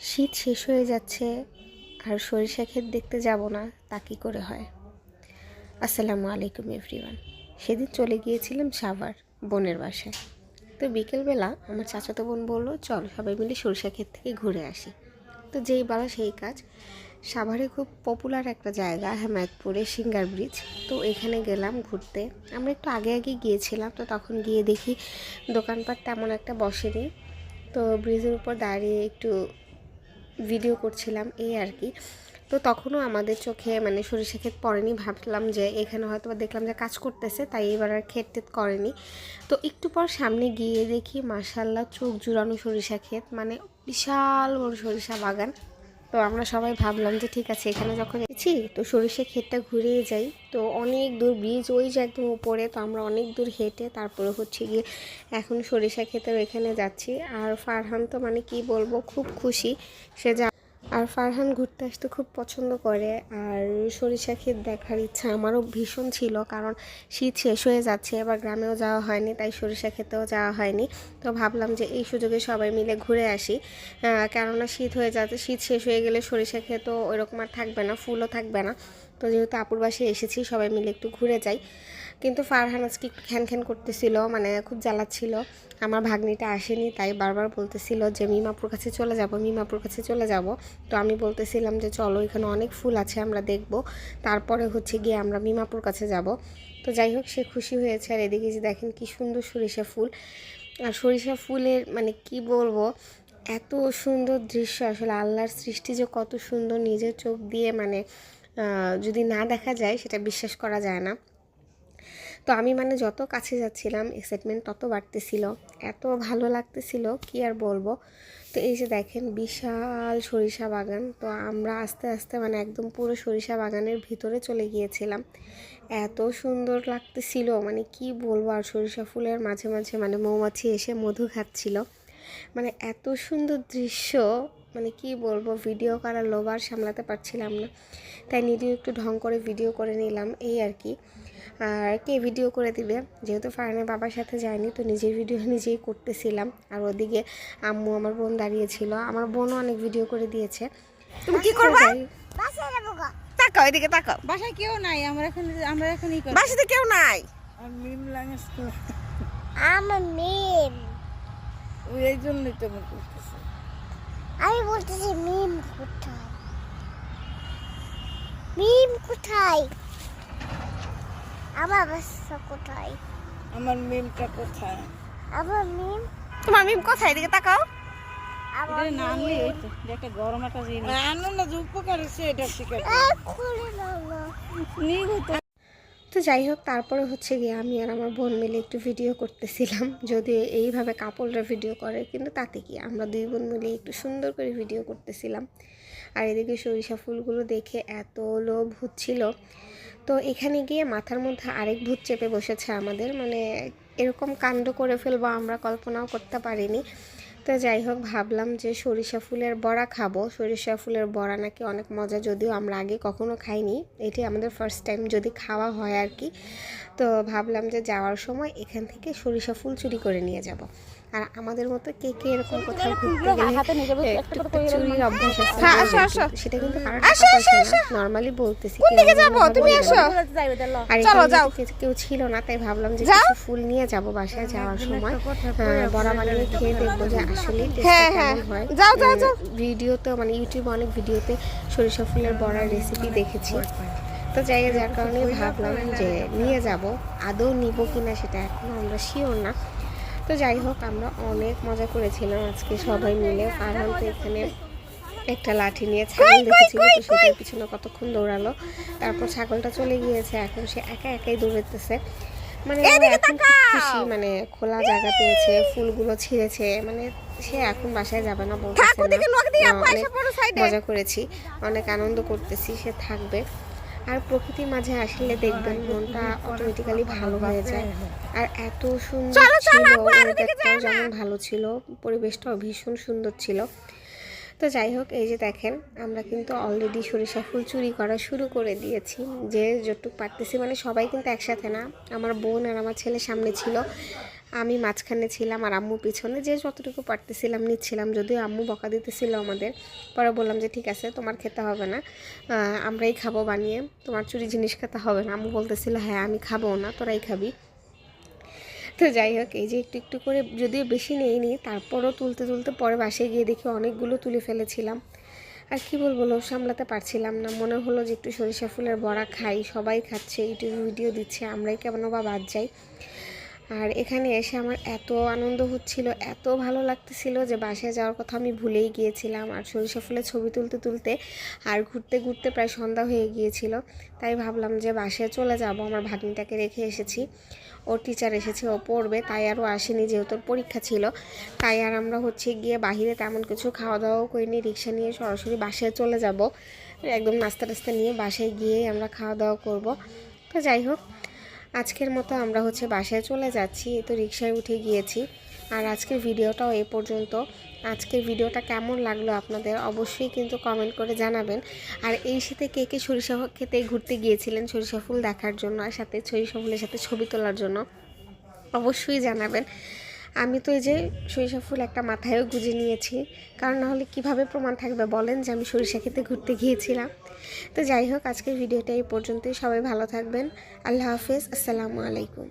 শীত শেষ হয়ে যাচ্ছে আর সরিষা ক্ষেত দেখতে যাব না তা কী করে হয়। আসসালামু আলাইকুম এভরিওয়ান। সেদিন চলে গিয়েছিলাম সাভার বোনের বাসায়। তো বিকেলবেলা আমার চাচাতো বোন বললো চল সবাই মিলে সরিষা ক্ষেত থেকে ঘুরে আসি। তো যেই বলা সেই কাজ। সাভারে খুব পপুলার একটা জায়গা হেমায়তপুরে সিঙ্গার ব্রিজ। তো এখানে গেলাম ঘুরতে। আমরা একটু আগে আগে গিয়েছিলাম, তো তখন গিয়ে দেখি দোকানপাট তেমন একটা বসেনি। তো ব্রিজের উপর দাঁড়িয়ে একটু ভিডিও করছিলাম এই আর কি। তো তখনও আমাদের চোখে মানে সরিষা ক্ষেত পড়েনি, ভাবলাম যে এখানে হয়তো দেখলাম যে কাজ করতেছে তাই এবার আর ক্ষেত টেত করেনি। তো একটু পর সামনে গিয়ে দেখি মাশাল্লাহ চোখ জুড়ানো সরিষা ক্ষেত, মানে বিশাল বড় সরিষা বাগান। তো আমরা সবাই ভাবলাম যে ঠিক আছে এখানে যখন এসেছি তো সরিষা ক্ষেতটা ঘুরেই যাই। তো অনেক দূর ব্রিজ ওই যে একদম উপরে, তো আমরা অনেক দূর হেঁটে তারপরে হচ্ছে গিয়ে এখন সরিষা ক্ষেতের ওইখানে যাচ্ছি। আর ফারহান তো মানে কি বলবো খুব খুশি সে যা। আর ফারহান ঘুরতে আসতে খুব পছন্দ করে, আর সরিষা ক্ষেত দেখার ইচ্ছা আমারও ভীষণ ছিল, কারণ শীত শেষ হয়ে যাচ্ছে, এবার গ্রামেও যাওয়া হয়নি তাই সরিষা ক্ষেতেও যাওয়া হয়নি। তো ভাবলাম যে এই সুযোগে সবাই মিলে ঘুরে আসি, কেননা শীত হয়ে যাচ্ছে, শীত শেষ হয়ে গেলে সরিষা ক্ষেতও ওইরকম আর থাকবে না, ফুলও থাকবে না। তো যেহেতু আপুর বাসায় এসেছি সবাই মিলে একটু ঘুরে যাই। কিন্তু ফারহান আজকে একটু খ্যান করতেছিল, মানে খুব জ্বালাচ্ছিল। আমার ভাগ্নিটা আসেনি তাই বারবার বলতেছিল যে মিমাপুর কাছে চলে যাব, মিমাপুর কাছে চলে যাব। তো আমি বলতেছিলাম যে চলো এখানে অনেক ফুল আছে আমরা দেখব, তারপরে হচ্ছে গিয়ে আমরা মিমাপুর কাছে যাব। তো যাই হোক সে খুশি হয়েছে। আর এদিকে যে দেখেন কি সুন্দর সরিষা ফুল। আর সরিষা ফুলের মানে কি বলবো, এত সুন্দর দৃশ্য, আসলে আল্লাহর সৃষ্টি যে কত সুন্দর নিজের চোখ দিয়ে মানে যদি না দেখা যায় সেটা বিশ্বাস করা যায় না। তো আমি মানে যত কাছে যাচ্ছিলাম এক্সাইটমেন্ট তত বাড়তেছিল, এত ভালো লাগতেছিল কি আর বলবো। তো এই যে দেখেন বিশাল সরিষা বাগান। তো আমরা আস্তে আস্তে মানে একদম পুরো সরিষা বাগানের ভিতরে চলে গিয়েছিলাম। এত সুন্দর লাগতেছিল মানে কি বলবো। আর সরিষা ফুলের মাঝে মাঝে মানে মৌমাছি এসে মধু খাচ্ছিল, মানে এত সুন্দর দৃশ্য, মানে কি বলবো, ভিডিও করার লোভ আর সামলাতে পারছিলাম না, তাই নিজেও একটু ঢং করে ভিডিও করে নিলাম এই আর কি। আর কে ভিডিও করে দিবে, যেহেতু ফারহানের বাবার সাথে যায়নি তো নিজের ভিডিও নিজেই করতেছিলাম। আর ওদিকে আম্মু আমার বোন দাঁড়িয়েছিল, আমার বোনও অনেক ভিডিও করে দিয়েছে। তুমি কি করবা? বাসায় যাবো গা। তাকাও এদিকে তাকাও। বাসায় কেউ নাই, আমরা এখন ই করি। বাসাতে কেউ নাই। আর মিম লাগাস তো। আমার মিম। ওই এই জন্যই তো আমি করতেছি। আমি বলতেছি মিম কোথায়, মিম কোথায়, আমার বাসা কোথায়, আমার মিমটা কোথায়? আমার মিম। তোমার মিম কোথায়? এদিকে তাকাও। আমার এটা না আনলে এই তো একটা গরম একটা জিনিস। আনো না, যে উপকার হচ্ছে এটা শিকার। খুলে নাও না। নিয়ে তো। তো যাই হোক তারপরে হচ্ছে গিয়ে আমি আর আমার বোন মিলে একটু ভিডিও করতেছিলাম, যদিও এইভাবে কাপলরা ভিডিও করে, কিন্তু তাতে কি আমরা দুই বোন মিলে একটু সুন্দর করে ভিডিও করতেছিলাম। আর এদিকে সরিষা ফুলগুলো দেখে এত লোভ হচ্ছিল। তো এখানে গিয়ে মাথার মধ্যে আরেক ভূত চেপে বসেছে আমাদের, মানে এরকম কাণ্ড করে ফেলবো আমরা কল্পনাও করতে পারিনি। তো যাই হোক ভাবলাম যে সরিষা ফুলের বড়া খাবো। সরিষা ফুলের বড়া নাকি অনেক মজা, যদিও আমরা আগে কখনো খাইনি, এটি আমাদের ফার্স্ট টাইম যদি খাওয়া হয় আর কি। তো ভাবলাম যে যাওয়ার সময় এখান থেকে সরিষা ফুল চুরি করে নিয়ে যাব। আর আমাদের মতো কে কে এরকম কোথাও ঘুরতে গেলে একটু চুরির অভ্যাস আছে, সেটা কিন্তু কারোর টাকা পয়সা না, নর্মালি বলতেছি। আর কেউ ছিল না তাই ভাবলাম যে কিছু ফুল নিয়ে যাব বাসায় যাওয়ার সময়, বড়া বানিয়ে খেয়ে দেখবো যে আসলে কেমন হয়। ভিডিওতে মানে ইউটিউবে অনেক ভিডিওতে সরিষা ফুলের বড়ার রেসিপি দেখেছি, তো যার কারণে ভাবলাম যে নিয়ে যাব। আদৌ নিব কিনা সেটা এখন আমরা শিওর না। তো যাই হোক আমরা অনেক মজা করেছিলাম আজকে সবাই মিলে। ফারহান তো এখানে একটা লাঠি নিয়ে ছাগল দেখেছিল, তো সেটার পিছনে কতক্ষণ দৌড়ালো, তারপর ছাগলটা চলে গিয়েছে, এখন সে একা একাই দৌড়াতেছে। মানে এখন খুব খুশি, মানে খোলা জায়গা পেয়েছে, ফুলগুলো ছিঁড়েছে, মানে সে এখন বাসায় যাবে না বলতেছে না। অনেক মজা করেছি, অনেক আনন্দ করতেছি, সে থাকবে। আর প্রকৃতির মাঝে আসলে দেখবেন মনটা অটোমেটিক্যালি ভালো হয়ে যায়। আর এত সুন্দর ছিল, ওয়েদারটাও যেমন ভালো ছিল, পরিবেশটাও ভীষণ সুন্দর ছিল। তো যাই হোক এই যে দেখেন আমরা কিন্তু অলরেডি সরিষা ফুল চুরি করা শুরু করে দিয়েছি, যে যতটুকু পারতেছি, মানে সবাই কিন্তু একসাথে না, আমার বোন আর আমার ছেলে সামনে ছিল, আমি মাঝখানে ছিলাম আর আম্মু পিছনে, যে যতটুকু পারতেছিলাম নিচ্ছিলাম, যদিও আম্মু বকা দিতেছিল আমাদের। পরে বললাম যে ঠিক আছে, তোমার খেতে হবে না, আমরাই খাবো বানিয়ে, তোমার চুরি জিনিস খেতে হবে না। আম্মু বলতেছিল হ্যাঁ আমি খাবো না, তোরাই খাবি। তো যাই হোক, এই যে একটু একটু করে, যদিও বেশি নেইনি, তারপরও তুলতে তুলতে পরে বাসায় গিয়ে দেখি অনেকগুলো তুলে ফেলেছিলাম। আর কি বলবো, লোভ সামলাতে পারছিলাম না। মনে হলো যে একটু সরিষা ফুলের বড়া খাই, সবাই খাচ্ছে, ইউটিউব ভিডিও দিচ্ছে, আমরাই কেমন বা বাদ যাই। আর এখানে এসে আমার এত আনন্দ হচ্ছিল, এত ভালো লাগতেছিল যে বাসায় যাওয়ার কথা আমি ভুলেই গিয়েছিলাম। আর সরিষা ফুলের ছবি তুলতে তুলতে আর ঘুরতে ঘুরতে প্রায় সন্ধ্যা হয়ে গিয়েছিল। তাই ভাবলাম যে বাসায় চলে যাব, আমার ভাগ্নিটাকে রেখে এসেছি, ওর টিচার এসেছে, ও পড়বে, তাই আরও আসেনি, যেহেতু পরীক্ষা ছিল। তাই আর আমরা গিয়ে বাহিরে তেমন কিছু খাওয়া দাওয়াও করিনি, রিক্সা নিয়ে সরাসরি বাসায় চলে যাব, একদম নাস্তা টাস্তা নিয়ে বাসায় গিয়েই আমরা খাওয়া দাওয়া করব। তো যাই হোক, আজকের মতো আমরা বাসায় চলে যাচ্ছি। তো রিকশায় উঠে গিয়েছি। আর আজকের ভিডিওটাও এ পর্যন্ত। আজকের ভিডিওটা কেমন লাগলো আপনাদের অবশ্যই কিন্তু কমেন্ট করে জানাবেন। আর এই শীতে কে কে সরিষা খেতে ঘুরতে গিয়েছিলেন সরিষা ফুল দেখার জন্য, আর সাথে সরিষা ফুলের সাথে ছবি তোলার জন্য, অবশ্যই জানাবেন। আমি তো এই যে সরিষা ফুল একটা মাথায়ও গুঁজে নিয়েছি, কারণ নাহলে কীভাবে প্রমাণ থাকবে বলেন যে আমি সরিষা খেতে ঘুরতে গিয়েছিলাম। তো যাই হোক, আজকের ভিডিওটা এই পর্যন্তই। সবাই ভালো থাকবেন। আল্লাহ হাফেজ, আসসালামু আলাইকুম।